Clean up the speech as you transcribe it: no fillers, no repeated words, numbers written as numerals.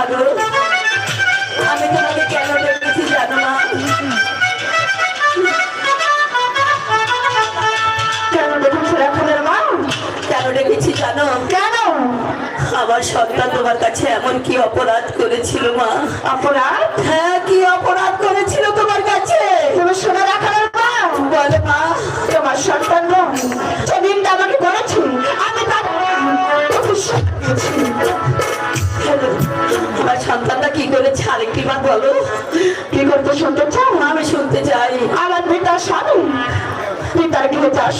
গো, আমি তোমাকে কেন ডেকেছি জানো মা? কেন দেখেছো রাখালের মা? কেন ডেকেছি জানো? কেন? আমার সন্তান তোমার কাছে এমন কি অপরাধ করেছিল মা? অপরাধ? হ্যাঁ, কি অপরাধ করেছিল তোমার কাছে? তুমি শোনো রাখালের মা, বলে মা। তোমার সন্তান যেদিনটা আমাকে বলেছি আমি তার প্রতিশোধ নিয়েছি। আমার সন্তানটা কি করেছে আরেকটি বার বলো। কি করতে শুনতে চাও? আমি শুনতে চাই। আমার পিতার স্বামী পিতার গৃহে চাষ